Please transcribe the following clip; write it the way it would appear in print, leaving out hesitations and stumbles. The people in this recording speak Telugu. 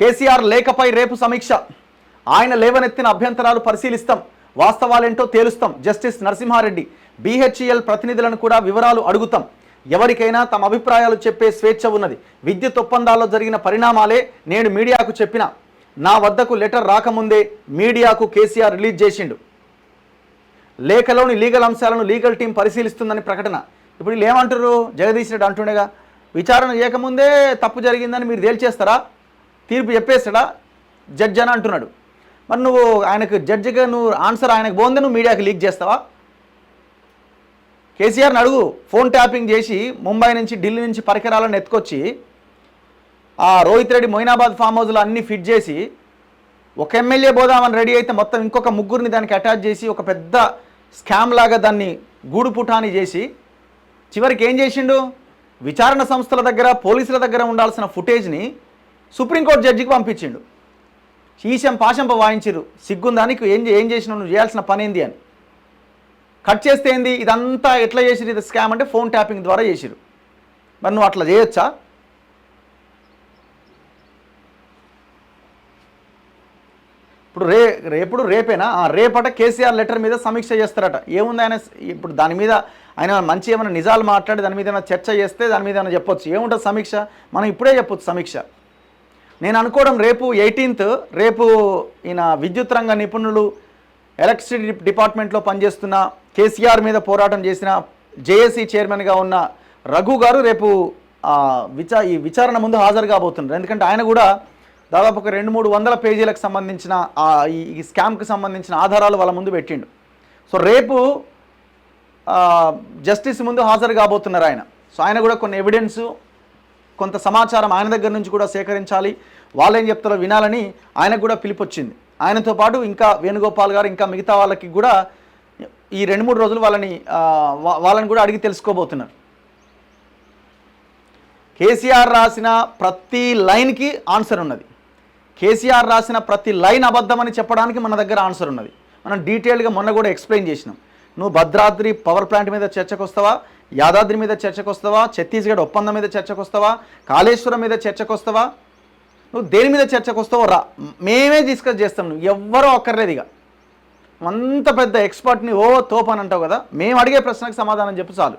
కేసీఆర్ లేఖపై రేపు సమీక్ష. ఆయన లేవనెత్తిన అభ్యంతరాలు పరిశీలిస్తాం, వాస్తవాలేంటో తేలుస్తాం. జస్టిస్ నరసింహారెడ్డి. BHEL ప్రతినిధులను కూడా వివరాలు అడుగుతాం. ఎవరికైనా తమ అభిప్రాయాలు చెప్పే స్వేచ్ఛ ఉన్నది. విద్యుత్ ఒప్పందాల్లో జరిగిన పరిణామాలే నేను మీడియాకు చెప్పిన. నా వద్దకు లెటర్ రాకముందే మీడియాకు కేసీఆర్ రిలీజ్ చేసిండు. లేఖలోని లీగల్ అంశాలను లీగల్ టీం పరిశీలిస్తుందని ప్రకటన. ఇప్పుడు వీళ్ళు ఏమంటారు? జగదీష్ రెడ్డి అంటుండేగా, విచారణ చేయకముందే తప్పు జరిగిందని మీరు తేల్చేస్తారా, తీర్పు చెప్పేస్తాడా జడ్జి అని అంటున్నాడు. మరి నువ్వు ఆయనకు జడ్జిగా నువ్వు ఆన్సర్ ఆయనకు పోందే నువ్వు మీడియాకి లీక్ చేస్తావా? కేసీఆర్ని అడుగు. ఫోన్ ట్యాపింగ్ చేసి ముంబై నుంచి ఢిల్లీ నుంచి పరికరాలను ఎత్తుకొచ్చి ఆ రోహిత్ రెడ్డి మొయినాబాద్ ఫామ్ హౌస్లో అన్నీ ఫిట్ చేసి ఒక ఎమ్మెల్యే పోదామని రెడీ అయితే మొత్తం ఇంకొక ముగ్గురిని దానికి అటాచ్ చేసి ఒక పెద్ద స్కామ్ లాగా దాన్ని గూడు పుటాని చేసి చివరికి ఏం చేసిండు? విచారణ సంస్థల దగ్గర పోలీసుల దగ్గర ఉండాల్సిన ఫుటేజ్ని సుప్రీంకోర్టు జడ్జికి పంపించిండు. ఈశం పాశంప వాయించిరు. సిగ్గుందానికి ఏం చేసినావు, నువ్వు చేయాల్సిన పని ఏంది అని కట్ చేస్తే ఏంది? ఇదంతా ఎట్లా చేసిరు? ఇది స్కామ్ అంటే ఫోన్ ట్యాపింగ్ ద్వారా చేసిరు. మరి నువ్వు అట్లా చేయొచ్చా? ఇప్పుడు రేపేనా? రేపట కేసీఆర్ లెటర్ మీద సమీక్ష చేస్తారట. ఏముంది ఆయన ఇప్పుడు దాని మీద ఆయన మంచి ఏమైనా నిజాలు మాట్లాడి దాని మీద ఏమైనా చర్చ చేస్తే దాని మీద ఏమైనా చెప్పొచ్చు. ఏముంటుంది సమీక్ష? మనం ఇప్పుడే చెప్పొచ్చు సమీక్ష. నేను అనుకోవడం రేపు 18th రేపు ఈయన విద్యుత్ రంగ నిపుణులు, ఎలక్ట్రిసిటీ డిపార్ట్మెంట్లో పనిచేస్తున్న, కేసీఆర్ మీద పోరాటం చేసిన జేఏసీ చైర్మన్గా ఉన్న రఘు గారు రేపు ఈ విచారణ ముందు హాజరు కాబోతున్నారు. ఎందుకంటే ఆయన కూడా దాదాపు ఒక 200-300 పేజీలకు సంబంధించిన ఈ స్కామ్కి సంబంధించిన ఆధారాలు వాళ్ళ ముందు పెట్టిండు. సో రేపు జస్టిస్ ముందు హాజరు కాబోతున్నారు ఆయన. సో ఆయన కూడా కొన్ని ఎవిడెన్సు, కొంత సమాచారం ఆయన దగ్గర నుంచి కూడా సేకరించాలి. వాళ్ళు ఏం చెప్తారో వినాలని ఆయనకు కూడా పిలుపొచ్చింది. ఆయనతో పాటు ఇంకా వేణుగోపాల్ గారు, ఇంకా మిగతా వాళ్ళకి కూడా ఈ 2-3 రోజులు వాళ్ళని కూడా అడిగి తెలుసుకోబోతున్నారు. కేసీఆర్ రాసిన ప్రతి లైన్కి ఆన్సర్ ఉన్నది. కేసీఆర్ రాసిన ప్రతి లైన్ అబద్ధమని చెప్పడానికి మన దగ్గర ఆన్సర్ ఉన్నది. మనం డీటెయిల్గా మొన్న కూడా ఎక్స్ప్లెయిన్ చేసినాం. నువ్వు భద్రాద్రి పవర్ ప్లాంట్ మీద చర్చకు వస్తావా, యాదాద్రి మీద చర్చకు వస్తావా, ఛత్తీస్గఢ్ ఒప్పందం మీద చర్చకు వస్తావా, కాళేశ్వరం మీద చర్చకు వస్తావా, నువ్వు దేని మీద చర్చకు వస్తావో రా, మేమే డిస్కస్ చేస్తాం. నువ్వు ఎవ్వరూ అక్కర్లేదు. ఇక అంత పెద్ద ఎక్స్పర్ట్ని తోపని అంటావు కదా, మేము అడిగే ప్రశ్నకు సమాధానం చెప్పు చాలు.